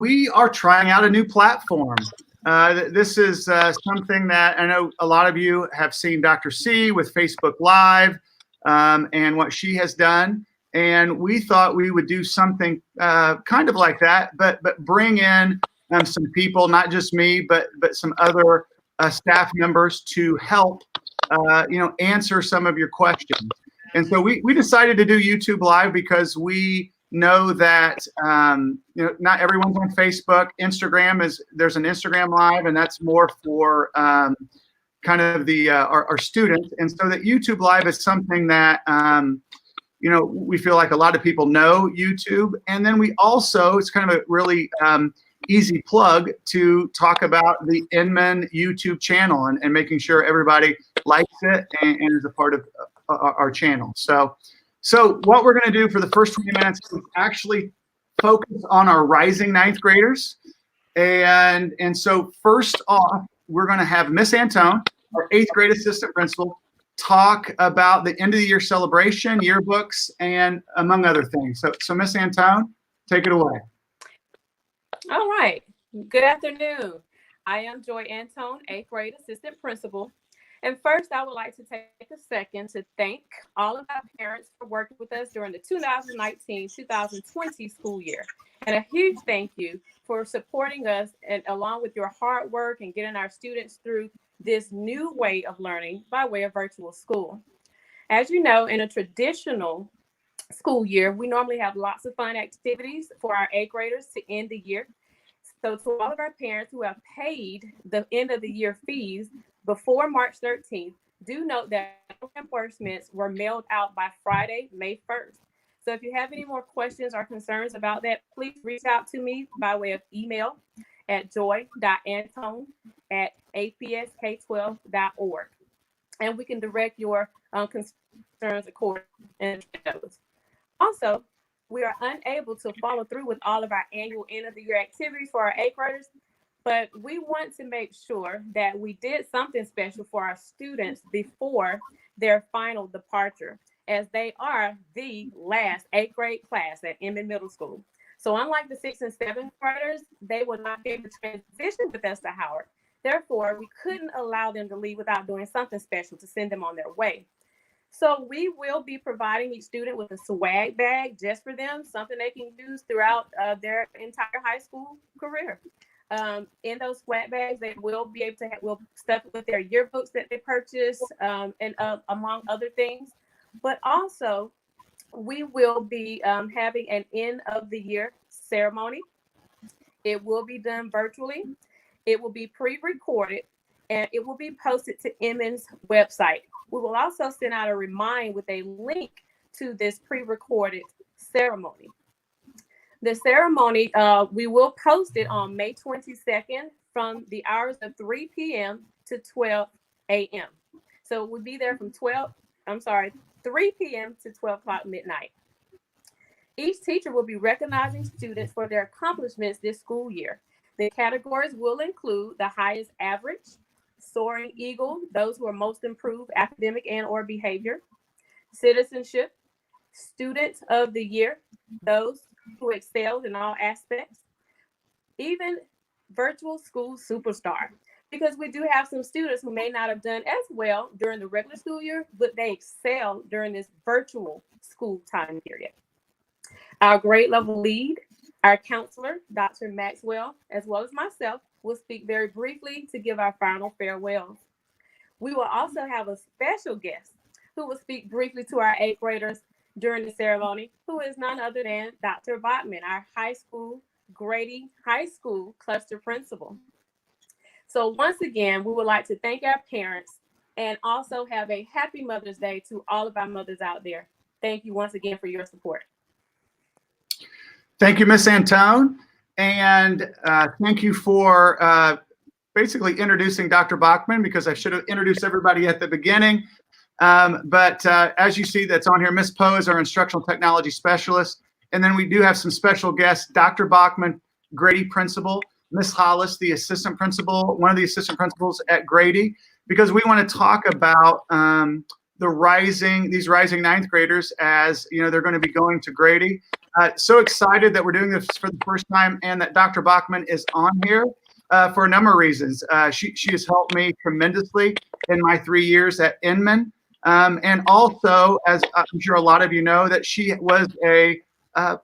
we are trying out a new platform. This is something that I know a lot of you have seen Dr. C with Facebook Live and what she has done. And we thought we would do something kind of like that, but bring in some people, not just me, but some other staff members to help, answer some of your questions. And so we decided to do YouTube Live because we know that not everyone's on Facebook. There's an Instagram Live, and that's more for kind of the our students. And so that YouTube Live is something that we feel like a lot of people know YouTube. And then we also, it's kind of a really easy plug to talk about the Inman YouTube channel and making sure everybody likes it and is a part of our channel. So what we're going to do for the first 20 minutes is actually focus on our rising ninth graders. And so first off, we're going to have Miss Antone, our 8th grade assistant principal, talk about the end of the year celebration, yearbooks, and among other things. So Miss Antone, take it away. All right. Good afternoon. I am Joy Antone, 8th grade assistant principal. And first, I would like to take a second to thank all of our parents for working with us during the 2019-2020 school year. And a huge thank you for supporting us and along with your hard work and getting our students through this new way of learning by way of virtual school. As you know, in a traditional school year, we normally have lots of fun activities for our 8th graders to end the year. So to all of our parents who have paid the end of the year fees before March 13th, do note that reimbursements were mailed out by Friday, May 1st. So if you have any more questions or concerns about that, please reach out to me by way of email at joy.antone@apsk12.org. And we can direct your concerns accordingly. Also, we are unable to follow through with all of our annual end of the year activities for our 8th graders, but we want to make sure that we did something special for our students before their final departure, as they are the last 8th grade class at Inman Middle School. So unlike the 6th and 7th graders, they will not be able to transition with us to Howard. Therefore, we couldn't allow them to leave without doing something special to send them on their way. So we will be providing each student with a swag bag just for them, something they can use throughout their entire high school career. In those swag bags, they will be able to have stuff with their yearbooks that they purchased and among other things. But also, we will be having an end of the year ceremony. It will be done virtually. It will be pre-recorded, and it will be posted to Inman's website. We will also send out a reminder with a link to this pre-recorded ceremony. The ceremony, we will post it on May 22nd from the hours of 3 p.m. to 12 a.m. So we'll be there from 3 p.m. to 12 o'clock midnight. Each teacher will be recognizing students for their accomplishments this school year. The categories will include the highest average, soaring eagle, those who are most improved academic and or behavior, citizenship, students of the year, those who excelled in all aspects, even virtual school superstar, because we do have some students who may not have done as well during the regular school year, but they excel during this virtual school time period. Our grade level lead, our counselor, Dr. Maxwell, as well as myself, will speak very briefly to give our final farewells. We will also have a special guest who will speak briefly to our 8th graders during the ceremony, who is none other than Dr. Bachman, our high school, Grady High School cluster principal. So once again, we would like to thank our parents and also have a happy Mother's Day to all of our mothers out there. Thank you once again for your support. Thank you, Miss Antone. And thank you for basically introducing Dr. Bachman, because I should have introduced everybody at the beginning. But as you see, that's on here. Miss Poe is our instructional technology specialist. And then we do have some special guests, Dr. Bachman, Grady principal, Miss Hollis, the assistant principal, one of the assistant principals at Grady, because we want to talk about these rising ninth graders as they're going to be going to Grady. So excited that we're doing this for the first time and that Dr. Bachman is on here for a number of reasons. She has helped me tremendously in my 3 years at Inman. And also, as I'm sure a lot of you know, that she was a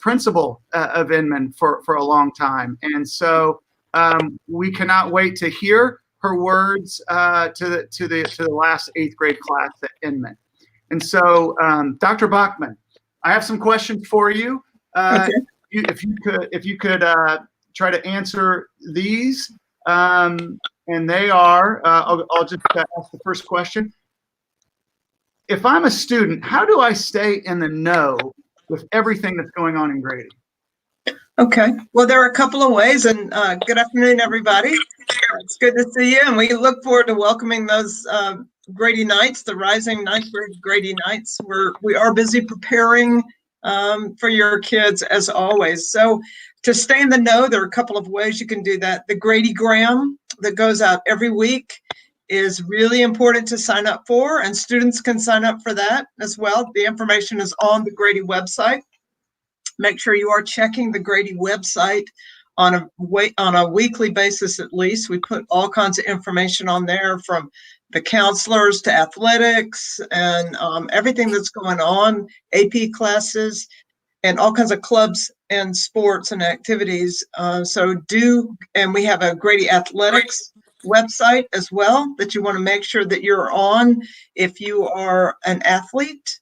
principal of Inman for a long time. And so we cannot wait to hear her words to the last 8th grade class at Inman. And so, Dr. Bachman, I have some questions for you. Okay. If you could try to answer these, and they are, I'll just ask the first question. If I'm a student, how do I stay in the know with everything that's going on in Grady? Okay. Well, there are a couple of ways, and good afternoon, everybody. It's good to see you, and we look forward to welcoming those Grady Knights, the rising ninth grade Grady Knights. We are busy preparing for your kids as always. So to stay in the know, there are a couple of ways you can do that. The Gradygram that goes out every week is really important to sign up for, and students can sign up for that as well. The information is on the Grady website. Make sure you are checking the Grady website on a weekly basis at least. We put all kinds of information on there, from the counselors to athletics and everything that's going on, AP classes, and all kinds of clubs and sports and activities. And we have a Grady Athletics website as well that you want to make sure that you're on if you are an athlete.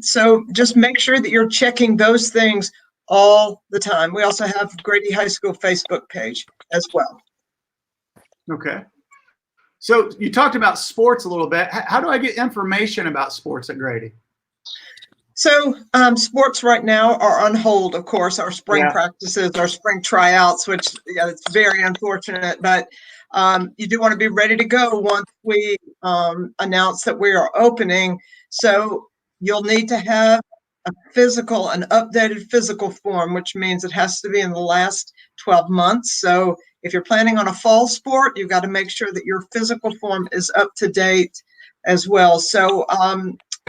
So just make sure that you're checking those things all the time. We also have Grady High School Facebook page as well. Okay. So you talked about sports a little bit. How do I get information about sports at Grady? So sports right now are on hold, of course, our spring practices, our spring tryouts, which it's very unfortunate, but you do want to be ready to go once we announce that we are opening. So you'll need to have an updated physical form, which means it has to be in the last 12 months. So if you're planning on a fall sport, you've got to make sure that your physical form is up to date as well. So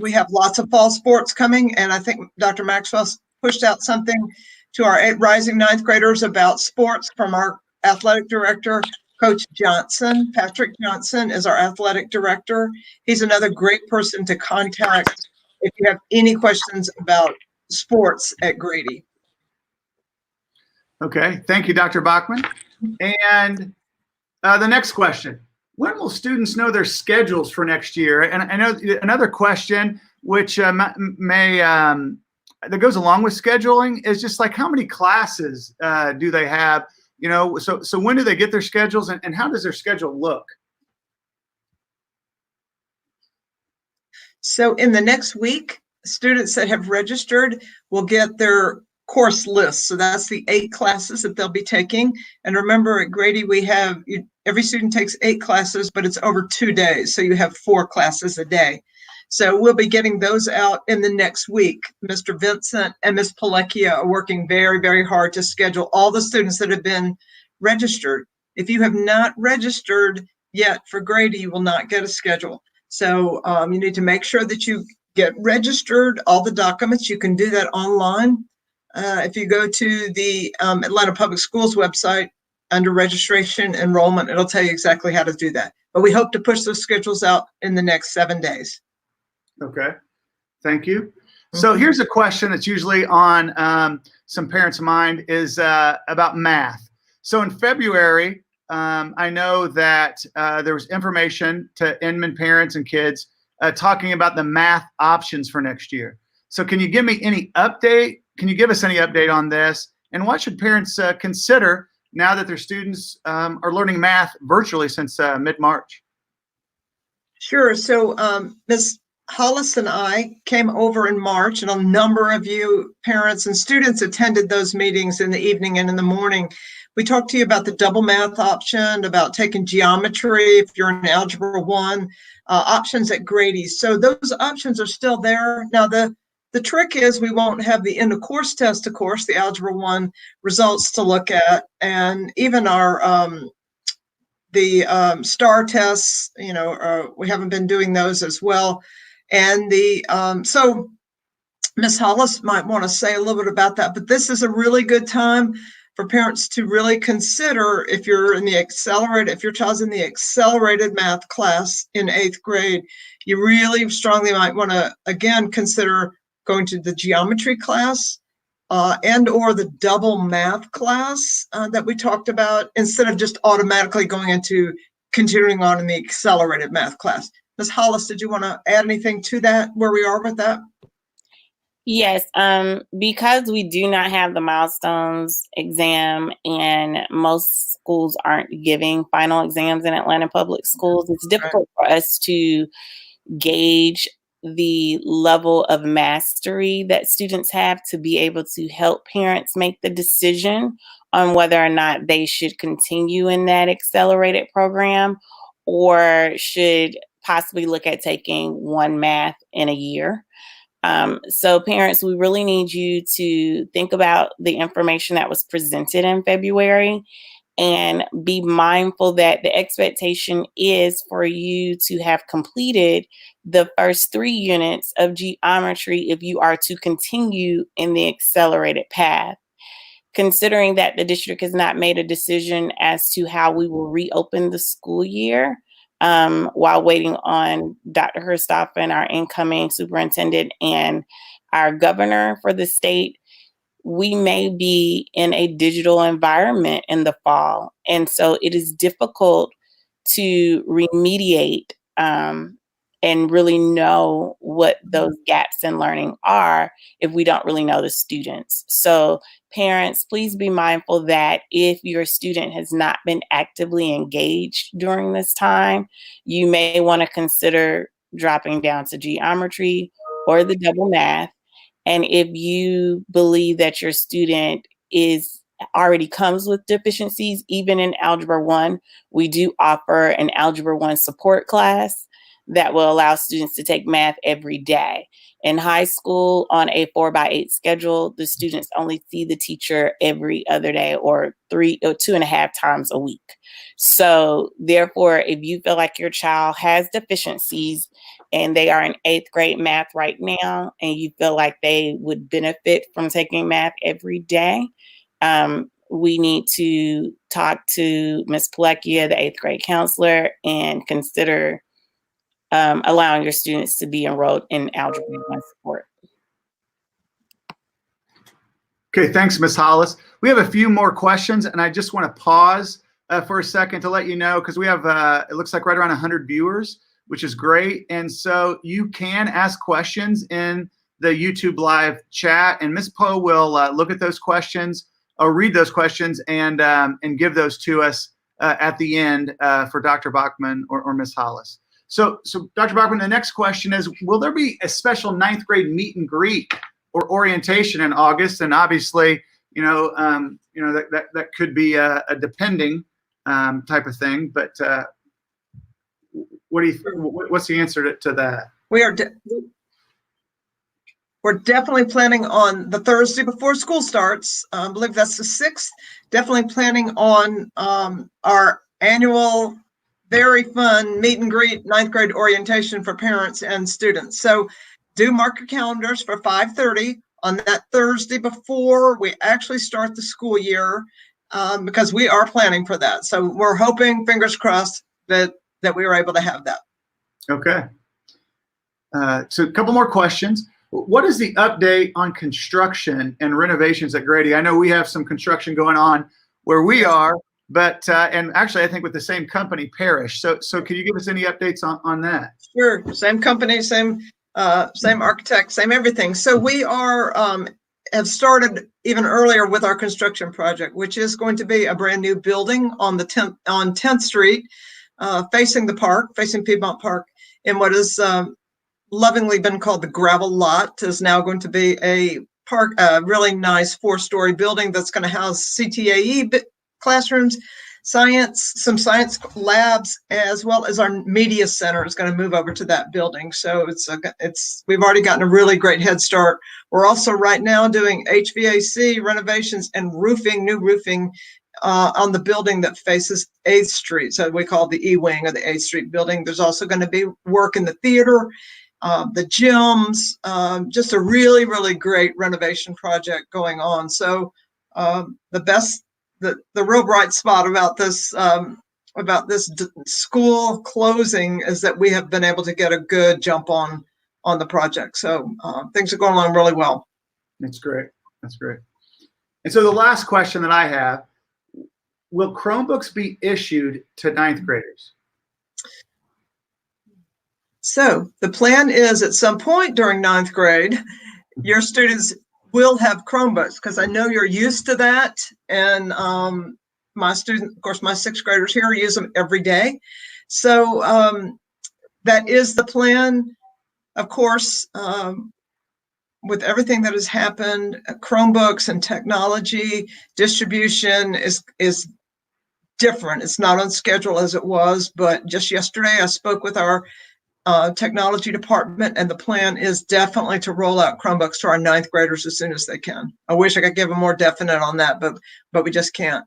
we have lots of fall sports coming, and I think Dr. Maxwell pushed out something to our rising ninth graders about sports from our athletic director, Coach Johnson. Patrick Johnson is our athletic director. He's another great person to contact if you have any questions about sports at Grady. Okay, thank you, Dr. Bachman. And the next question, when will students know their schedules for next year? And I know another question which that goes along with scheduling is just like, how many classes do they have? So when do they get their schedules, and how does their schedule look? So in the next week, students that have registered will get their course list. So that's the 8 classes that they'll be taking. And remember, at Grady, every student takes 8 classes, but it's over 2 days. So you have 4 classes a day. So we'll be getting those out in the next week. Mr. Vincent and Ms. Palekia are working very, very hard to schedule all the students that have been registered. If you have not registered yet for Grady, you will not get a schedule. So you need to make sure that you get registered, all the documents. You can do that online. If you go to the Atlanta Public Schools website under registration enrollment, it'll tell you exactly how to do that. But we hope to push those schedules out in the next 7 days. Okay, thank you. So here's a question that's usually on some parents' mind is about math. So in February, I know that there was information to Inman parents and kids talking about the math options for next year. So can you give me any update? Can you give us any update on this? And what should parents consider now that their students are learning math virtually since mid-March? Sure. So Ms. Hollis and I came over in March, and a number of you parents and students attended those meetings in the evening and in the morning. We talked to you about the double math option, about taking geometry if you're in Algebra 1, options at Grady. So those options are still there. Now, the trick is we won't have the end of course test, of course, the Algebra 1 results to look at, and even our STAR tests, we haven't been doing those as well. And so Ms. Hollis might want to say a little bit about that, but this is a really good time for parents to really consider if your child's in the accelerated math class in 8th grade, you really strongly might want to, again, consider going to the geometry class and or the double math class that we talked about, instead of just automatically continuing on in the accelerated math class. Ms. Hollis, did you want to add anything to that, where we are with that? Yes, because we do not have the milestones exam and most schools aren't giving final exams in Atlanta public schools, it's difficult for us to gauge the level of mastery that students have to be able to help parents make the decision on whether or not they should continue in that accelerated program or should possibly look at taking one math in a year. So parents, we really need you to think about the information that was presented in February and be mindful that the expectation is for you to have completed the first 3 units of geometry if you are to continue in the accelerated path. Considering that the district has not made a decision as to how we will reopen the school year, while waiting on Dr. Herstoffen, our incoming superintendent, and our governor for the state, we may be in a digital environment in the fall. And so it is difficult to remediate and really know what those gaps in learning are if we don't really know the students. So parents, please be mindful that if your student has not been actively engaged during this time, you may want to consider dropping down to geometry or the double math. And if you believe that your student already comes with deficiencies, even in Algebra 1, we do offer an Algebra 1 support class that will allow students to take math every day. In high school, on a 4x8 schedule, the students only see the teacher every other day or 2.5 times a week. So therefore, if you feel like your child has deficiencies and they are in 8th grade math right now, and you feel like they would benefit from taking math every day, we need to talk to Ms. Palekia, the 8th grade counselor, and consider allowing your students to be enrolled in Algebra 1 support. Okay, thanks, Ms. Hollis. We have a few more questions, and I just want to pause for a second to let you know, because we have, it looks like right around 100 viewers, which is great. And so you can ask questions in the YouTube live chat, and Ms. Poe will look at those questions or read those questions and give those to us at the end for Dr. Bachman or Ms. Hollis. So Dr. Bachman, the next question is, will there be a special 9th grade meet and greet or orientation in August? And obviously, that could be a depending type of thing, but what's the answer to that? We're definitely planning on the Thursday before school starts. I believe that's the 6th. Definitely planning on our annual, very fun meet and greet 9th grade orientation for parents and students. So do mark your calendars for 5:30 on that Thursday before we actually start the school year, because we are planning for that. So we're hoping, fingers crossed, that we were able to have that. Okay. So a couple more questions. What is the update on construction and renovations at Grady? I know we have some construction going on where we are, but and actually I think with the same company, Parrish. So can you give us any updates on that? Sure. Same company, same architect, same everything. So we are have started even earlier with our construction project, which is going to be a brand new building on 10th Street, facing the park, facing Piedmont Park, in what is lovingly been called the gravel lot. Is now going to be a really nice 4-story building that's going to house CTAE classrooms, some science labs, as well as our media center is going to move over to that building. So we've already gotten a really great head start. We're also right now doing HVAC renovations and new roofing on the building that faces 8th Street. So we call the E-wing of the 8th Street building. There's also going to be work in the theater the gyms, just a really, really great renovation project going on. So the real bright spot about this school closing is that we have been able to get a good jump on the project. So things are going along really well. That's great. That's great. And so the last question that I have, will Chromebooks be issued to ninth graders? So the plan is at some point during ninth grade, your students will have Chromebooks, because I know you're used to that. And my student, of course, my sixth graders here use them every day. So that is the plan. Of course, with everything that has happened, Chromebooks and technology distribution is different. It's not on schedule as it was, but just yesterday I spoke with our technology department, and the plan is definitely to roll out Chromebooks to our ninth graders as soon as they can. I wish I could give a more definite on that, but we just can't.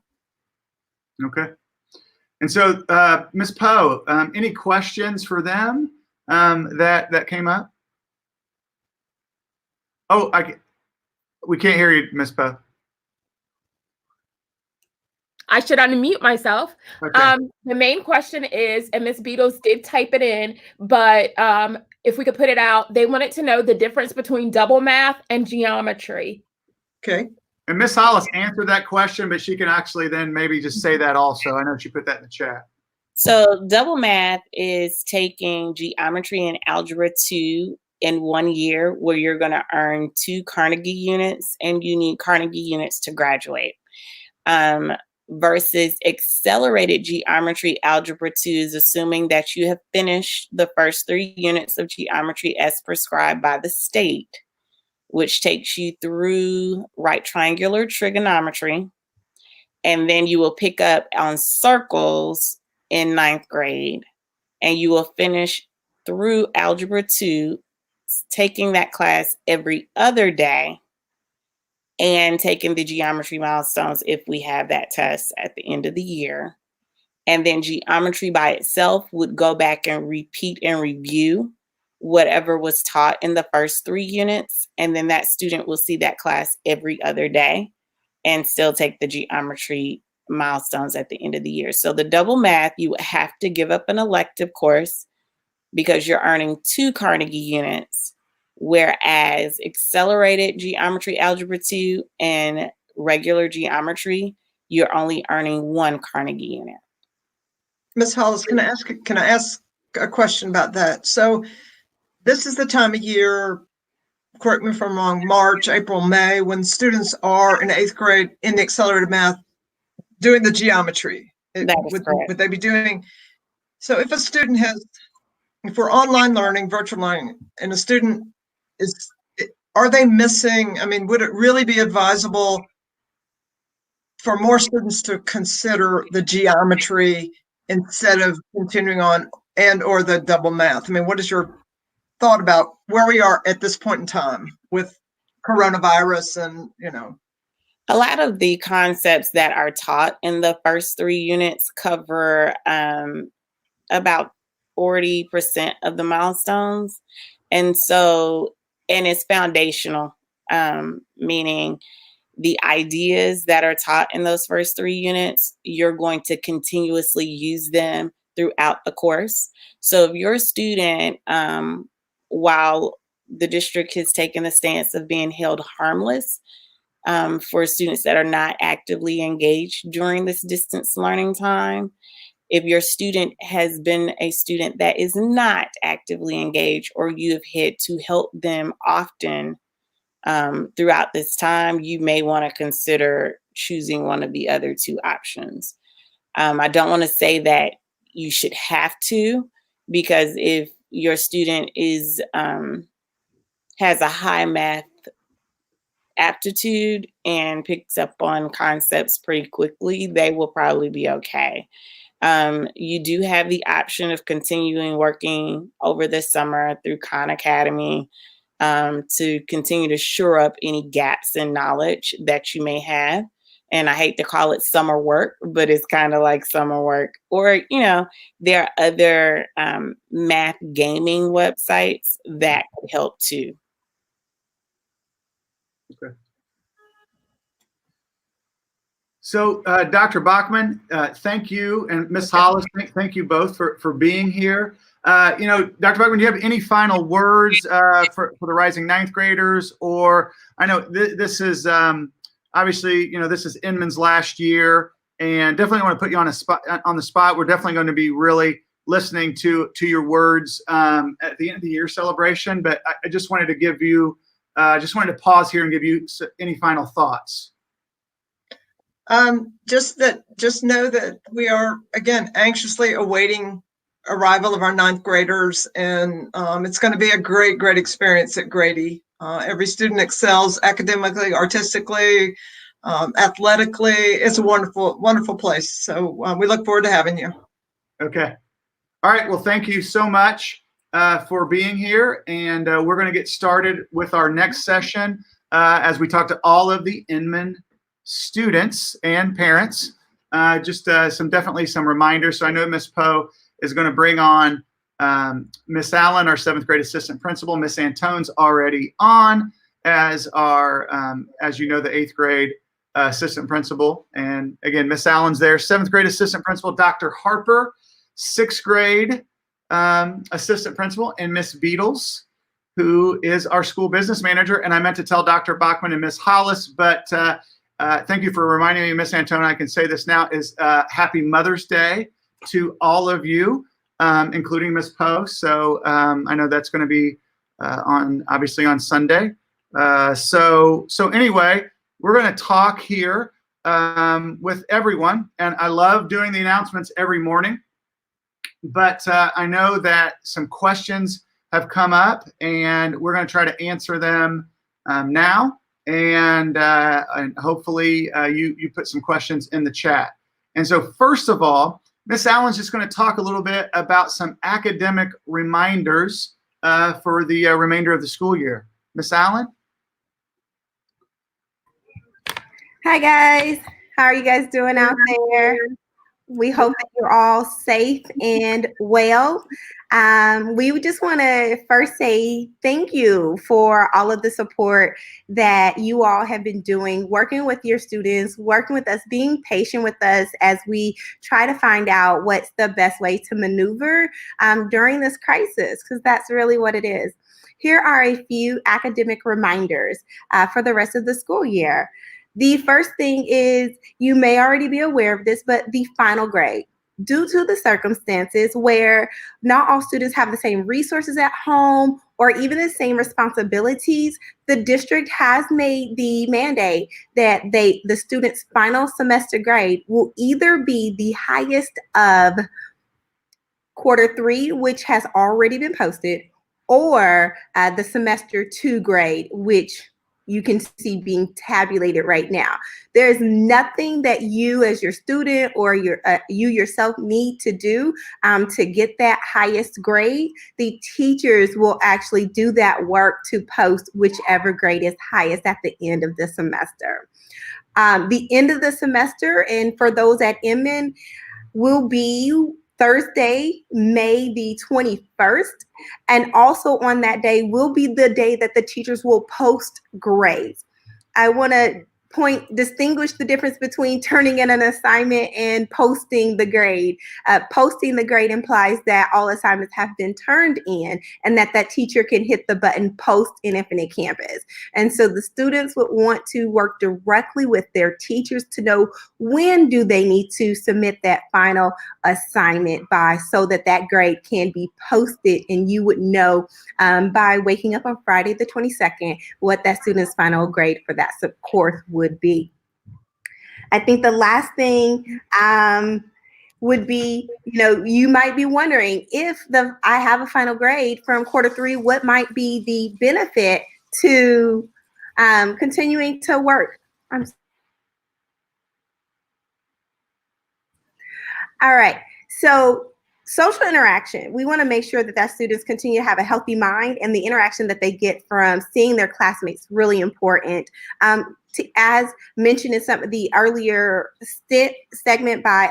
Okay. And so, Ms. Poe, any questions for them that came up? Oh, we can't hear you, Ms. Poe. I should unmute myself. Okay. The main question is, and Ms. Beatles did type it in, but if we could put it out, they wanted to know the difference between double math and geometry. Okay. And Ms. Hollis answered that question, but she can actually then maybe just say that also. I know she put that in the chat. So double math is taking geometry and algebra 2 in 1 year, where you're going to earn 2 Carnegie units, and you need Carnegie units to graduate. Versus accelerated geometry algebra 2 is assuming that you have finished the first 3 units of geometry as prescribed by the state, which takes you through right triangular trigonometry. And then you will pick up on circles in ninth grade, and you will finish through algebra 2, taking that class every other day, and taking the geometry milestones if we have that test at the end of the year. And then geometry by itself would go back and repeat and review whatever was taught in the first 3 units. And then that student will see that class every other day and still take the geometry milestones at the end of the year. So the double math, you would have to give up an elective course because you're earning 2 Carnegie units, whereas accelerated geometry algebra 2 and regular geometry, you're only earning 1 Carnegie unit. Ms. Hollis, can I ask a question about that? So this is the time of year, correct me if I'm wrong, March, April, May, when students are in 8th grade in the accelerated math doing the geometry. Would they be doing? So if a student if we're online learning, virtual learning, and a student are they missing? I mean, would it really be advisable for more students to consider the geometry instead of continuing on or the double math? I mean, what is your thought about where we are at this point in time with coronavirus and, A lot of the concepts that are taught in the first 3 units cover about 40% of the milestones. And it's foundational, meaning the ideas that are taught in those first 3 units, you're going to continuously use them throughout the course. So if your student, while the district has taken the stance of being held harmless for students that are not actively engaged during this distance learning time, if your student has been a student that is not actively engaged, or you have had to help them often throughout this time, you may want to consider choosing one of the other 2 options. I don't want to say that you should have to, because if your student has a high math aptitude and picks up on concepts pretty quickly, they will probably be okay. You do have the option of continuing working over the summer through Khan Academy to continue to shore up any gaps in knowledge that you may have. and I hate to call it summer work, but it's kind of like summer work. Or, there are other math gaming websites that could help too. Okay. So, Dr. Bachman, thank you, and Ms. Hollis, thank you both for being here. Dr. Bachman, do you have any final words for the rising ninth graders? Or I know this is obviously, this is Inman's last year, and definitely want to put you on the spot. We're definitely going to be really listening to your words at the end of the year celebration. But I just wanted to give you, just wanted to pause here and give you any final thoughts. Just know that we are, again, anxiously awaiting arrival of our ninth graders, and it's going to be a great experience at Grady. Every student excels academically, artistically, athletically. It's a wonderful place. So we look forward to having you. Okay. All right. Well, thank you so much for being here, and we're going to get started with our next session as we talk to all of the Inman students and parents. Definitely some reminders. So I know Ms. Poe is going to bring on Miss Allen, our 7th grade assistant principal. Miss Antone's already on as our, as you know, the 8th grade assistant principal. And again, Miss Allen's there. 7th grade assistant principal, Dr. Harper, 6th grade assistant principal, and Miss Beatles, who is our school business manager. And I meant to tell Dr. Bachman and Miss Hollis, but thank you for reminding me, Miss Antone. I can say this now, is Happy Mother's Day to all of you, including Miss Poe. So I know that's going to be obviously on Sunday. So anyway, we're going to talk here with everyone, and I love doing the announcements every morning. But I know that some questions have come up, and we're going to try to answer them now. And hopefully you put some questions in the chat. And so first of all, Miss Allen's just going to talk a little bit about some academic reminders for the remainder of the school year. Miss Allen? Hi guys, how are you guys doing out there? We hope that you're all safe and well. We just want to first say thank you for all of the support that you all have been doing, working with your students, working with us, being patient with us as we try to find out what's the best way to maneuver during this crisis, because that's really what it is. Here are a few academic reminders for the rest of the school year. The first thing is, you may already be aware of this, but the final grade. Due to the circumstances where not all students have the same resources at home or even the same responsibilities, the district has made the mandate that the student's final semester grade will either be the highest of Q3, which has already been posted, or the semester 2 grade, which you can see being tabulated right now. There's nothing that you as your student or you yourself need to do to get that highest grade. The teachers will actually do that work to post whichever grade is highest at the end of the semester. The end of the semester, and for those at Inman, will be Thursday, May the 21st. And also on that day will be the day that the teachers will post grades. I want to distinguish the difference between turning in an assignment and posting the grade. Posting the grade implies that all assignments have been turned in and that teacher can hit the button post in Infinite Campus. And so the students would want to work directly with their teachers to know when do they need to submit that final assignment by, so that grade can be posted and you would know by waking up on Friday the 22nd what that student's final grade for that course would be. I think the last thing would be, you might be wondering, if I have a final grade from Q3, what might be the benefit to continuing to work? All right. So social interaction. We want to make sure that students continue to have a healthy mind, and the interaction that they get from seeing their classmates really important. As mentioned in some of the earlier segment by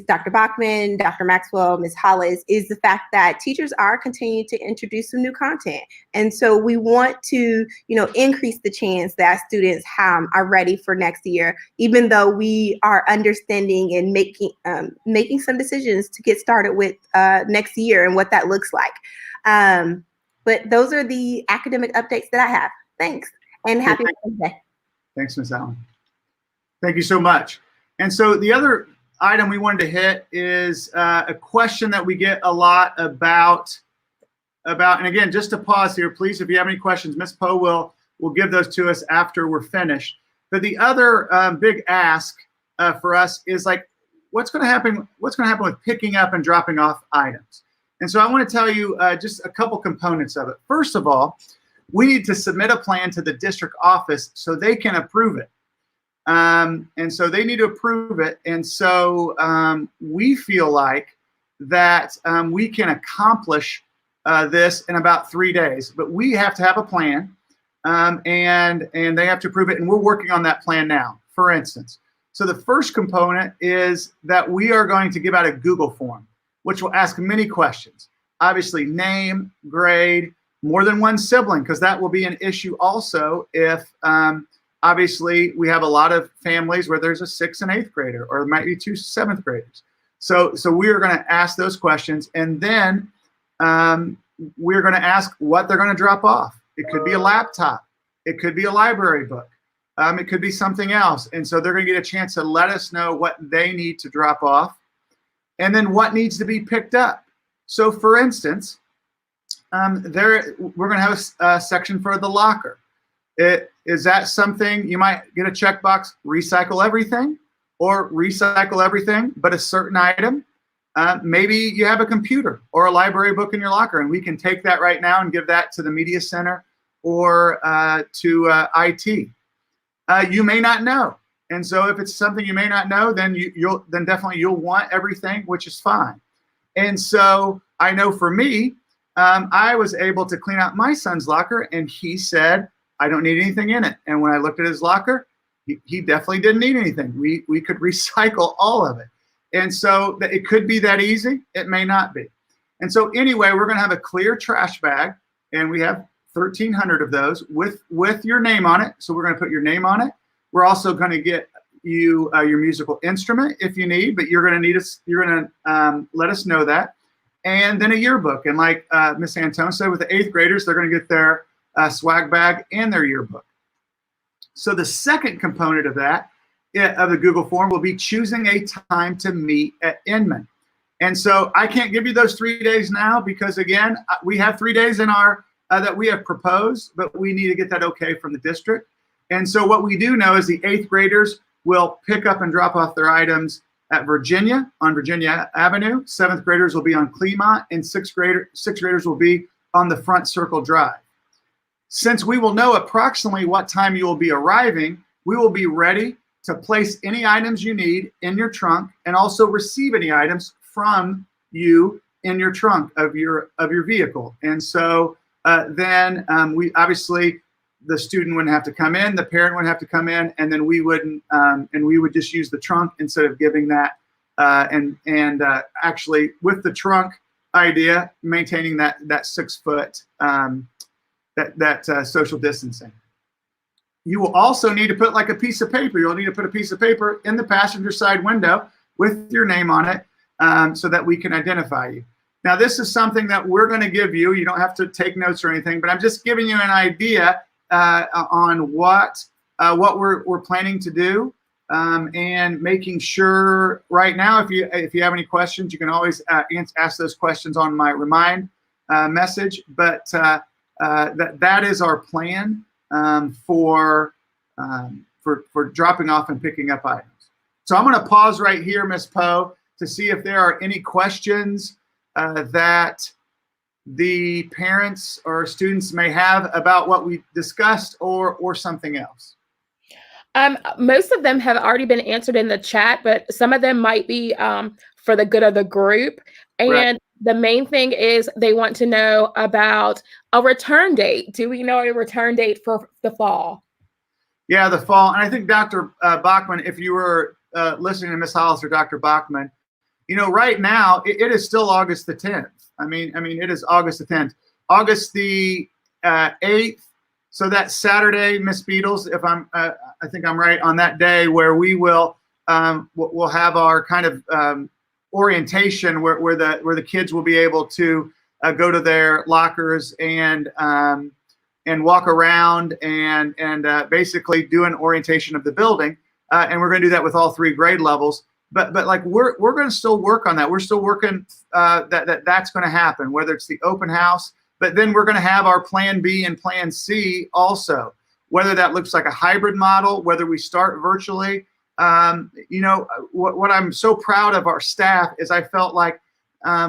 Dr. Bachman, Dr. Maxwell, Ms. Hollis, is the fact that teachers are continuing to introduce some new content. And so we want to, increase the chance that students are ready for next year, even though we are understanding and making some decisions to get started with next year and what that looks like. But those are the academic updates that I have. Thanks, and happy Wednesday. Thanks, Ms. Allen. Thank you so much. And so the other item we wanted to hit is a question that we get a lot about, and again, just to pause here, please, if you have any questions, Ms. Poe will give those to us after we're finished. But the other big ask for us is like, what's going to happen with picking up and dropping off items? And so I want to tell you just a couple components of it. First of all, we need to submit a plan to the district office so they can approve it. And so they need to approve it. And so we feel like that we can accomplish this in about 3 days, but we have to have a plan and they have to approve it. And we're working on that plan now, for instance. So the first component is that we are going to give out a Google form, which will ask many questions. Obviously, name, grade, more than one sibling, because that will be an issue also if obviously, we have a lot of families where there's a 6th and 8th grader, or there might be 2 7th graders. So we are going to ask those questions, and then we're going to ask what they're going to drop off. It could be a laptop. It could be a library book. It could be something else. And so they're going to get a chance to let us know what they need to drop off, and then what needs to be picked up. So for instance, we're going to have a section for the locker. Is that something you might get a checkbox, recycle everything, or recycle everything but a certain item? Maybe you have a computer or a library book in your locker, and we can take that right now and give that to the media center or to IT. You may not know, and so if it's something you may not know, then then definitely you'll want everything, which is fine. And so I know for me, I was able to clean out my son's locker, and he said, I don't need anything in it. And when I looked at his locker, he definitely didn't need anything. We could recycle all of it. And so it could be that easy. It may not be. And so anyway, we're going to have a clear trash bag, and we have 1,300 of those with your name on it. So we're going to put your name on it. We're also going to get you your musical instrument if you need, but you're going to let us know that. And then a yearbook. And like Miss Antone said, with the 8th graders, they're going to get their swag bag and their yearbook. So the second component of that, of the Google form, will be choosing a time to meet at Inman. And so I can't give you those 3 days now because, again, we have 3 days in our that we have proposed, but we need to get that okay from the district. And so what we do know is the 8th graders will pick up and drop off their items at Virginia, on Virginia Avenue. 7th graders will be on Clemont, and 6th graders will be on the Front Circle Drive. Since we will know approximately what time you will be arriving, we will be ready to place any items you need in your trunk and also receive any items from you in your trunk of your vehicle. And so then we obviously, the student wouldn't have to come in, the parent wouldn't have to come in, and then we wouldn't, and we would just use the trunk instead of giving that, and actually with the trunk idea, maintaining that 6 foot, social distancing. You will also need to put like a piece of paper. You'll need to put a piece of paper in the passenger side window with your name on it so that we can identify you. Now, this is something that we're going to give you. You don't have to take notes or anything, but I'm just giving you an idea on what we're planning to do and making sure right now, if you have any questions, you can always ask those questions on my remind message. But that is our plan for dropping off and picking up items. So I'm going to pause right here, Ms. Poe, to see if there are any questions that the parents or students may have about what we discussed or something else. Most of them have already been answered in the chat, but some of them might be for the good of the group. And Right. the main thing is they want to know about a return date. Do we know a return date for the fall? Yeah, the fall. And I think Dr. Bachman, if you were listening to Ms. Hollis or Dr. Bachman, right now it is still August the 10th. I mean, it is August the 10th. August the 8th. So that Saturday, Miss Beatles, if I think I'm right on that day, where we will we'll have our kind of orientation where the kids will be able to go to their lockers and walk around and basically do an orientation of the building. And we're going to do that with all 3 grade levels. But like we're going to still work on that. We're still working that's going to happen, whether it's the open house. But then we're going to have our plan B and plan C also, whether that looks like a hybrid model, whether we start virtually. What I'm so proud of our staff is I felt like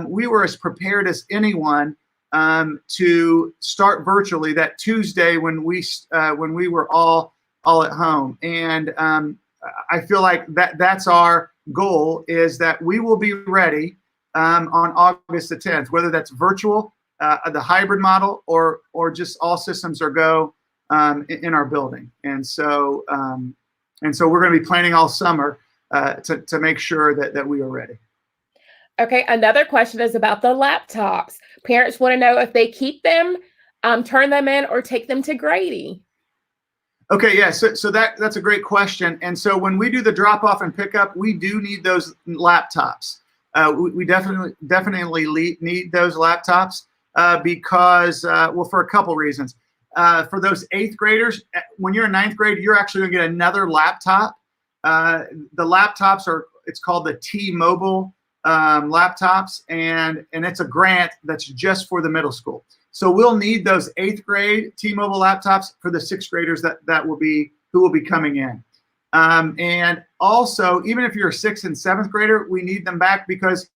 we were as prepared as anyone to start virtually that Tuesday when we were all at home. And I feel like that's our goal, is that we will be ready on August the 10th, whether that's virtual, the hybrid model, or just all systems are go in our building. And so we're going to be planning all summer to make sure that we are ready. Okay, another question is about the laptops. Parents want to know if they keep them, turn them in, or take them to Grady. Okay, yeah, so that's a great question. And so when we do the drop off and pickup, we do need those laptops. We definitely need those laptops because, for a couple reasons. For those 8th graders, when you're in 9th grade, you're actually going to get another laptop. The laptops it's called the T-Mobile laptops, and it's a grant that's just for the middle school. So we'll need those 8th grade T-Mobile laptops for the 6th graders who will be coming in. And also, even if you're a 6th and 7th grader, we need them back because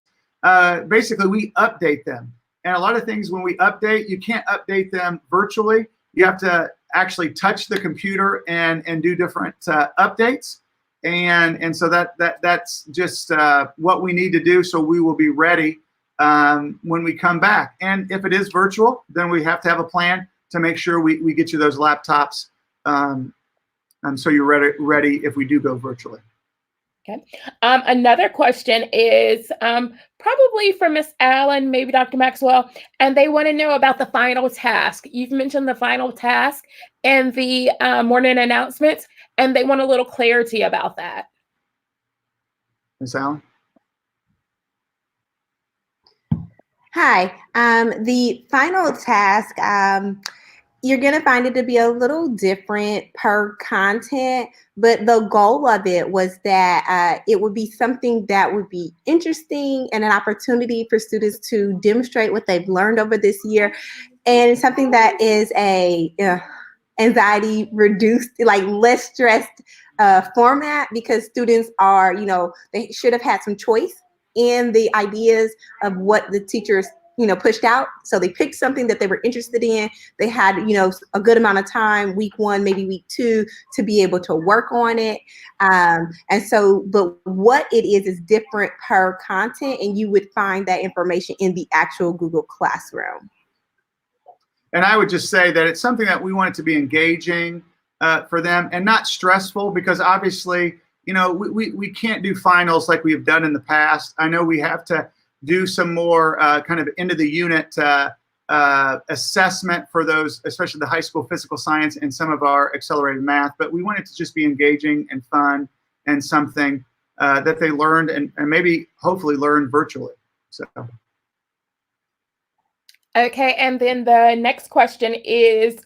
basically we update them. And a lot of things when we update, you can't update them virtually. You have to actually touch the computer and do different updates. And so that's just what we need to do. So we will be ready when we come back. And if it is virtual, then we have to have a plan to make sure we get you those laptops. So you're ready if we do go virtually. Okay. Another question is probably from Miss Allen, maybe Dr. Maxwell, and they want to know about the final task. You've mentioned the final task and the morning announcements, and they want a little clarity about that. Miss Allen? Hi. The final task, you're going to find it to be a little different per content, but the goal of it was that it would be something that would be interesting and an opportunity for students to demonstrate what they've learned over this year, and something that is a anxiety reduced, like less stressed format, because students are, they should have had some choice in the ideas of what the teachers pushed out. So they picked something that they were interested in. They had, a good amount of time, week 1, maybe week 2, to be able to work on it. And so, but what it is different per content, and you would find that information in the actual Google Classroom. And I would just say that it's something that we want it to be engaging for them and not stressful, because obviously, we can't do finals like we have done in the past. I know we have to do some more kind of end of the unit assessment for those, especially the high school physical science and some of our accelerated math, but we want it to just be engaging and fun and something that they learned and maybe hopefully learned virtually. So. Okay, and then the next question is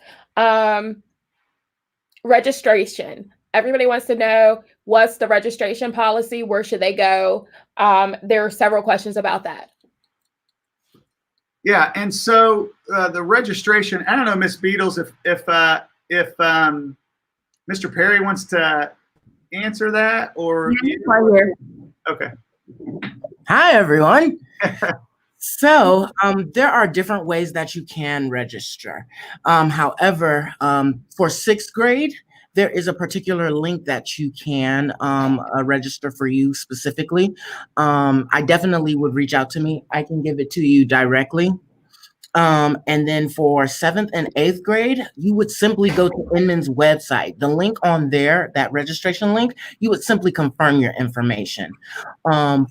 registration. Everybody wants to know, what's the registration policy? Where should they go? There are several questions about that. Yeah, and so the registration, I don't know, Miss Beatles, if Mr. Perry wants to answer that, or right here. Okay. Hi, everyone. So there are different ways that you can register. However, for 6th grade, there is a particular link that you can register for you specifically. I definitely would reach out to me. I can give it to you directly. And then for 7th and 8th grade, you would simply go to Inman's website. The link on there, that registration link, you would simply confirm your information.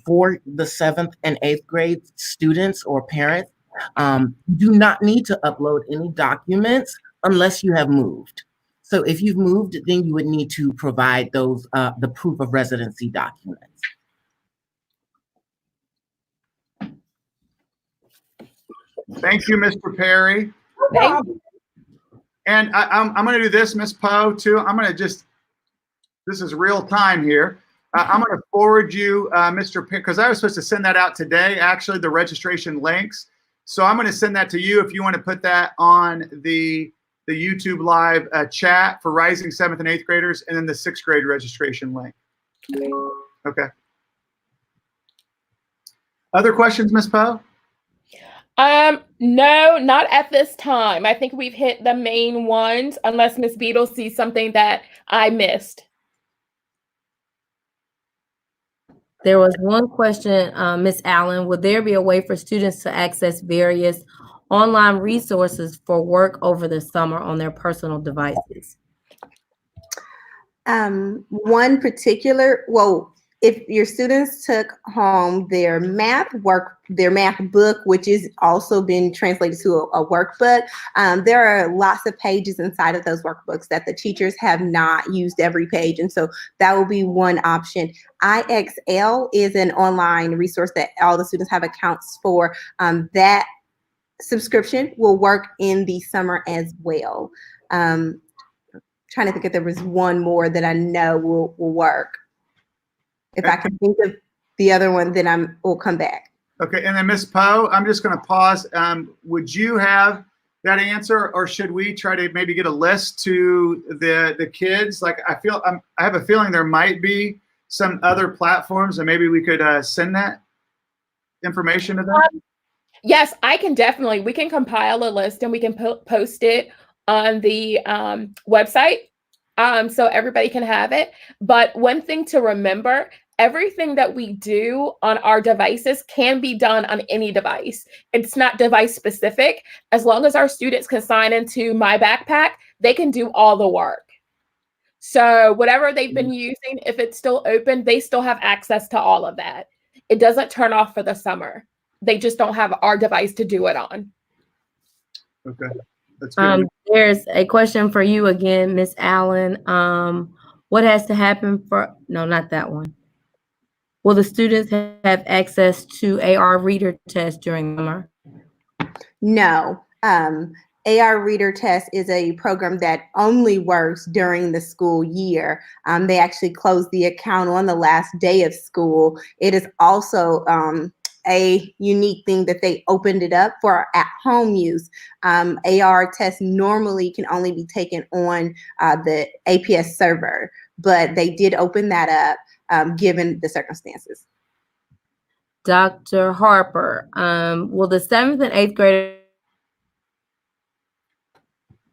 For the 7th and 8th grade students or parents, you do not need to upload any documents unless you have moved. So if you've moved, then you would need to provide those the proof of residency documents. Thank you, Mr. Perry. Thank you. And I'm going to do this, Ms. Poe, too. I'm going to just, this is real time here. I'm going to forward you, Mr. Perry, because I was supposed to send that out today, actually, the registration links. So I'm going to send that to you if you want to put that on the YouTube live chat for rising 7th and 8th graders, and then the 6th grade registration link. Okay. Other questions, Ms. Poe? No, not at this time. I think we've hit the main ones, unless Ms. Beadle sees something that I missed. There was one question, Ms. Allen, would there be a way for students to access various online resources for work over the summer on their personal devices? One particular, well, if your students took home their math book, which is also been translated to a workbook, there are lots of pages inside of those workbooks that the teachers have not used every page. And so that will be one option. IXL is an online resource that all the students have accounts for. That subscription will work in the summer as well. Trying to think if there was one more that I know will work. If I can think of the other one, then we'll come back. Okay, and then Ms. Poe, I'm just going to pause. Would you have that answer, or should we try to maybe get a list to the kids? Like, I have a feeling there might be some other platforms, and maybe we could send that information to them. Yes, I can definitely. We can compile a list and we can post it on the website so everybody can have it. But one thing to remember, everything that we do on our devices can be done on any device. It's not device specific. As long as our students can sign into My Backpack, they can do all the work. So whatever they've been using, if it's still open, they still have access to all of that. It doesn't turn off for the summer. They just don't have our device to do it on. Okay, that's good. There's a question for you again, Miss Allen. What has to happen for, no, not that one. Will the students have access to AR reader test during the summer? No. AR Reader Test is a program that only works during the school year. They actually close the account on the last day of school. It is also a unique thing that they opened it up for at-home use. AR tests normally can only be taken on the APS server, but they did open that up given the circumstances. Dr. Harper, will the 7th and 8th graders,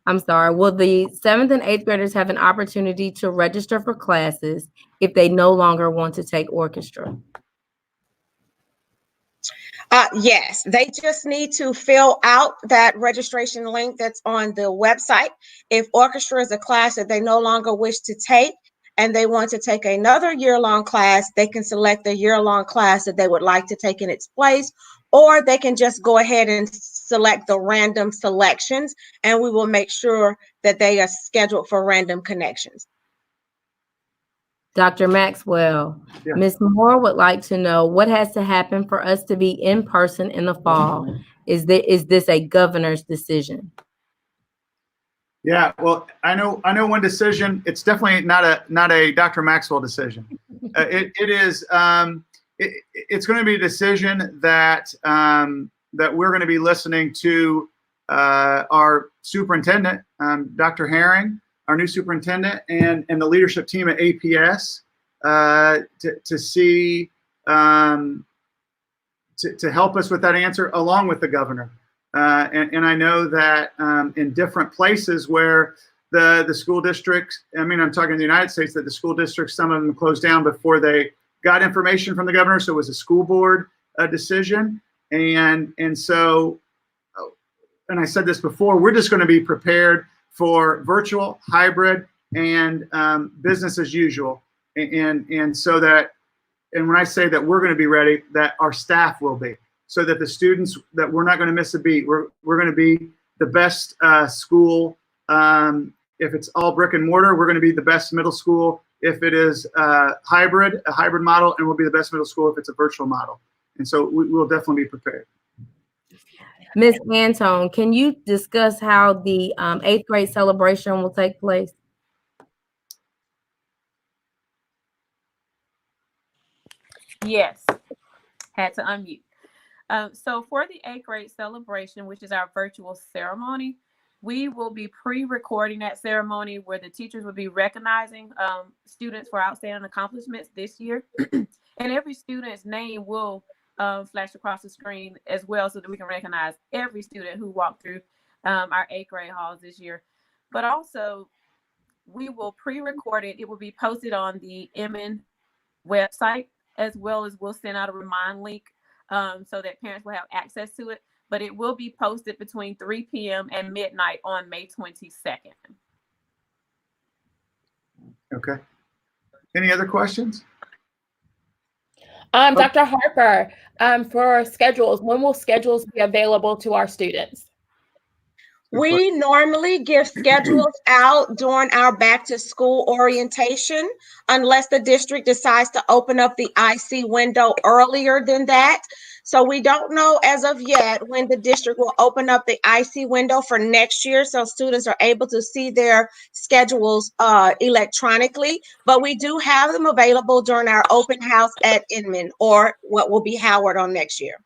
will the 7th and 8th graders have an opportunity to register for classes if they no longer want to take orchestra? Yes, they just need to fill out that registration link that's on the website. If orchestra is a class that they no longer wish to take and they want to take another year-long class, they can select the year-long class that they would like to take in its place, or they can just go ahead and select the random selections, and we will make sure that they are scheduled for random connections. Dr. Maxwell, Yeah. Ms. Moore would like to know what has to happen for us to be in person in the fall. Is this a governor's decision? Yeah, well, I know one decision. It's definitely not a Dr. Maxwell decision. It's going to be a decision that that we're going to be listening to our superintendent, Dr. Herring, our new superintendent, and the leadership team at APS to see to help us with that answer, along with the governor. And I know that in different places where the school districts, I mean, I'm talking the United States, that the school districts, some of them closed down before they got information from the governor. So it was a school board decision. And so, and I said this before, we're just going to be prepared for virtual, hybrid, and business as usual. And so that, and when I say that we're going to be ready, that our staff will be, so that the students, that we're not going to miss a beat. We're going to be the best school. If it's all brick and mortar, we're going to be the best middle school. If it is a hybrid model, and we'll be the best middle school if it's a virtual model. And so we will definitely be prepared. Ms. Antone, can you discuss how the 8th grade celebration will take place? Yes, had to unmute. So for the 8th grade celebration, which is our virtual ceremony, we will be pre-recording that ceremony where the teachers will be recognizing students for outstanding accomplishments this year. And every student's name will flash across the screen as well, so that we can recognize every student who walked through our 8th grade halls this year. But also, we will pre-record it. It will be posted on the MN website, as well as we'll send out a remind link so that parents will have access to it. But it will be posted between 3 p.m. and midnight on May 22nd. Okay. Any other questions? Dr. Harper, for schedules, when will schedules be available to our students? We normally give schedules out during our back to school orientation, unless the district decides to open up the IC window earlier than that. So we don't know as of yet when the district will open up the IC window for next year, so students are able to see their schedules electronically. But we do have them available during our open house at Inman, or what will be Howard on next year.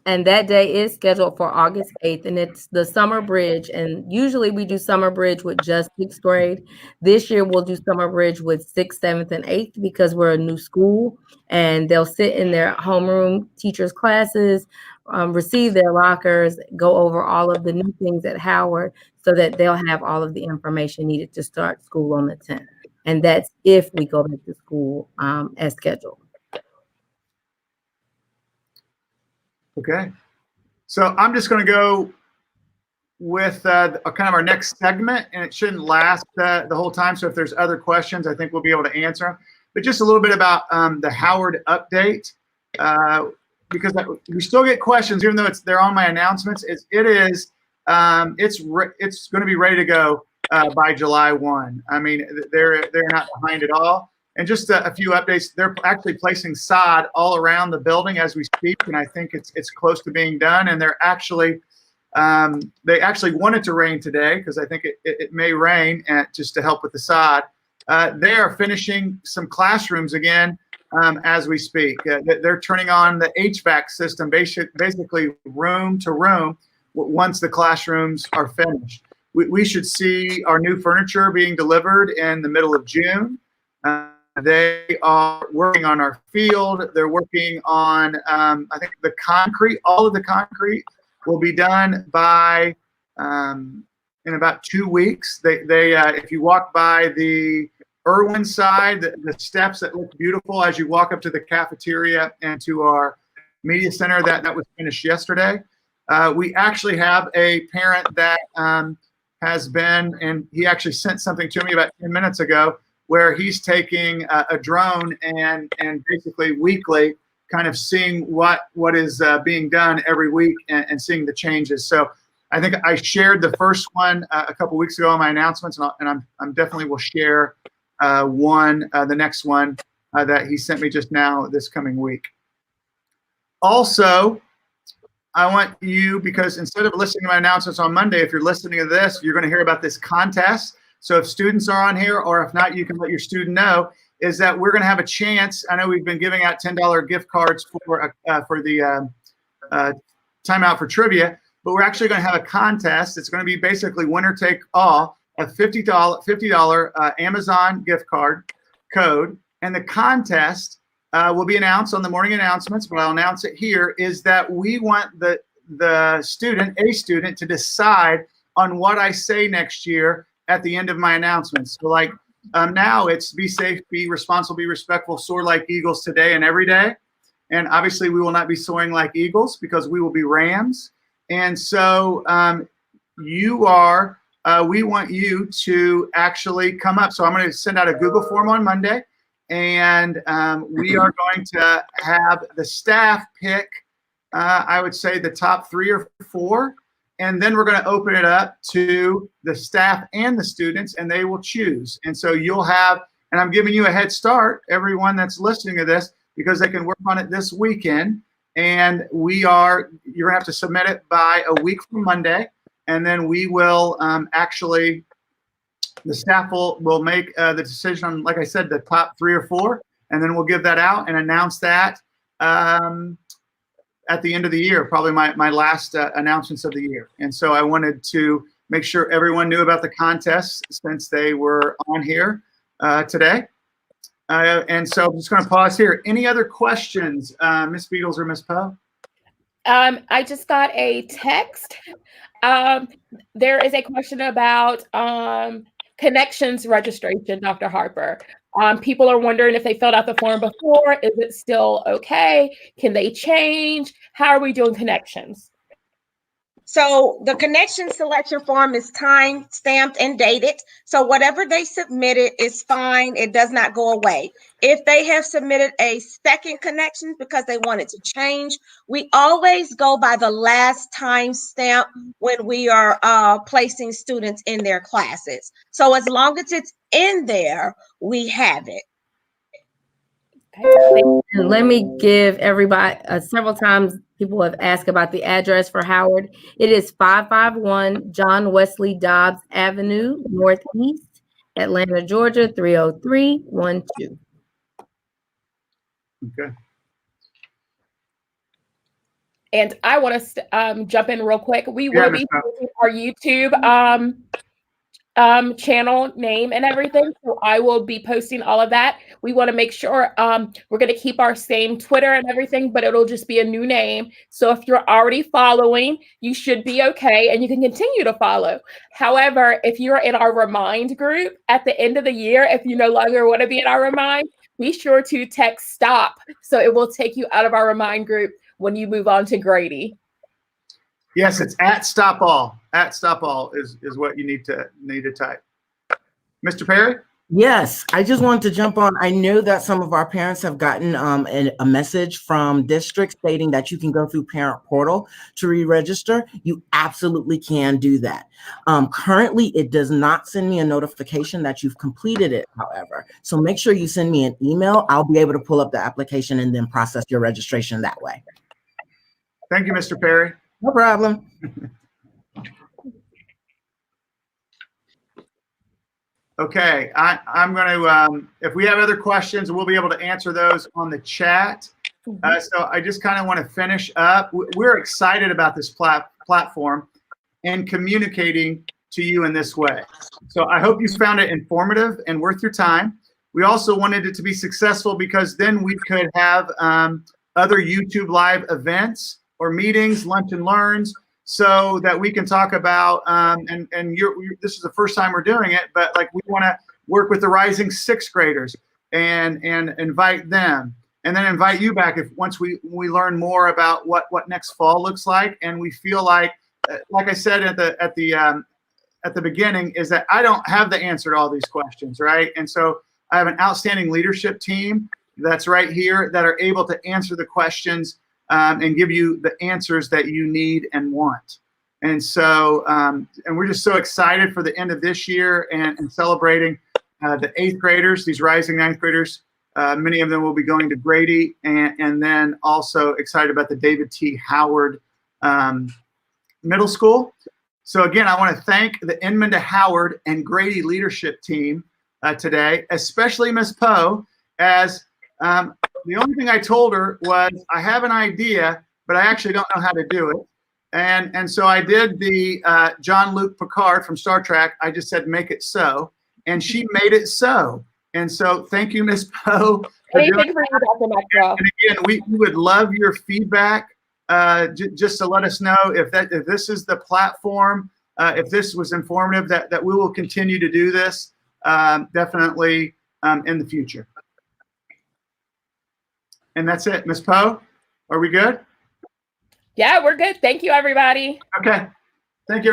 And that day is scheduled for August 8th, and it's the summer bridge. And usually we do summer bridge with just 6th grade. This year we'll do summer bridge with 6th, 7th, and 8th because we're a new school, and they'll sit in their homeroom teachers' classes, receive their lockers, go over all of the new things at Howard so that they'll have all of the information needed to start school on the 10th. And that's if we go back to school as scheduled. Okay, so I'm just going to go with kind of our next segment, and it shouldn't last the whole time. So if there's other questions, I think we'll be able to answer them. But just a little bit about the Howard update, because we still get questions, even though they're on my announcements. It's going to be ready to go by July 1. I mean, they're not behind at all. And just a few updates. They're actually placing sod all around the building as we speak, and I think it's close to being done. And they're actually they actually want it to rain today because I think it may rain just to help with the sod. They are finishing some classrooms again as we speak. They're turning on the HVAC system, basically room to room, once the classrooms are finished. We should see our new furniture being delivered in the middle of June. They are working on our field. They're working on, I think, the concrete. All of the concrete will be done by in about 2 weeks. If you walk by the Irwin side, the steps that look beautiful as you walk up to the cafeteria and to our media center, that was finished yesterday. We actually have a parent that has been, and he actually sent something to me about 10 minutes ago, where he's taking a drone and basically weekly kind of seeing what is being done every week and seeing the changes. So I think I shared the first one a couple weeks ago on my announcements, and I'm definitely will share the next one that he sent me just now this coming week. Also, I want you, because instead of listening to my announcements on Monday, if you're listening to this, you're going to hear about this contest. So if students are on here, or if not, you can let your student know, is that we're going to have a chance. I know we've been giving out $10 gift cards for the timeout for trivia, but we're actually going to have a contest. It's going to be basically winner take all, a $50 Amazon gift card code. And the contest will be announced on the morning announcements, but I'll announce it here, is that we want the the student, a student, to decide on what I say next year at the end of my announcements. So like now it's be safe, be responsible, be respectful, soar like eagles today and every day. And obviously we will not be soaring like eagles because we will be rams. And so we want you to actually come up. So I'm going to send out a Google form on Monday, and we are going to have the staff pick, I would say, the top 3 or 4. And then we're going to open it up to the staff and the students, and they will choose. And so you'll have, and I'm giving you a head start, everyone that's listening to this, because they can work on it this weekend. And you're going to have to submit it by a week from Monday. And then we will the staff will make the decision on, like I said, the top 3 or 4. And then we'll give that out and announce that at the end of the year, probably my last announcements of the year. And so I wanted to make sure everyone knew about the contest since they were on here today. And so I'm just going to pause here. Any other questions, Ms. Beatles or Ms. Poe? I just got a text. There is a question about connections registration, Dr. Harper. People are wondering if they filled out the form before. Is it still okay? Can they change? How are we doing connections? So the connection selection form is time stamped and dated. So whatever they submitted is fine. It does not go away. If they have submitted a second connection because they wanted to change, we always go by the last time stamp when we are placing students in their classes. So as long as it's in there, we have it. And let me give everybody, several times people have asked about the address for Howard. It is 551 John Wesley Dobbs Avenue, Northeast, Atlanta, Georgia, 30312. Okay. And I want to jump in real quick. We will be posting our YouTube channel name and everything. So I will be posting all of that. We want to make sure we're going to keep our same Twitter and everything, but it'll just be a new name. So if you're already following, you should be okay and you can continue to follow. However, if you're in our Remind group at the end of the year, if you no longer want to be in our Remind, be sure to text STOP. So it will take you out of our Remind group when you move on to Grady. Yes, it's at Stop All. At Stop All is what you need to type. Mr. Perry? Yes, I just wanted to jump on. I know that some of our parents have gotten a message from districts stating that you can go through Parent Portal to re-register. You absolutely can do that. Currently, it does not send me a notification that you've completed it, however. So make sure you send me an email. I'll be able to pull up the application and then process your registration that way. Thank you, Mr. Perry. No problem. Okay, I'm going to, if we have other questions, we'll be able to answer those on the chat. So I just kind of want to finish up. We're excited about this platform and communicating to you in this way. So I hope you found it informative and worth your time. We also wanted it to be successful because then we could have other YouTube live events or meetings, lunch and learns, so that we can talk about, this is the first time we're doing it, but like we want to work with the rising 6th graders and invite them, and then invite you back once we learn more about what next fall looks like. And we feel like I said at the beginning, is that I don't have the answer to all these questions, right? And so I have an outstanding leadership team that's right here that are able to answer the questions and give you the answers that you need and want. And so, and we're just so excited for the end of this year and celebrating the 8th graders, these rising 9th graders. Many of them will be going to Grady, and then also excited about the David T. Howard Middle School. So again, I want to thank the Inman to Howard and Grady leadership team today, especially Ms. Poe, as the only thing I told her was I have an idea, but I actually don't know how to do it. And so I did the Jean-Luc Picard from Star Trek. I just said, make it so. And she made it so. And so thank you, Ms. Poe. Anything for you, Dr. Maxwell. And again, we would love your feedback just to let us know if this is the platform, if this was informative, that we will continue to do this definitely in the future. And that's it. Ms. Poe, are we good? Yeah, we're good. Thank you, everybody. Okay. Thank you.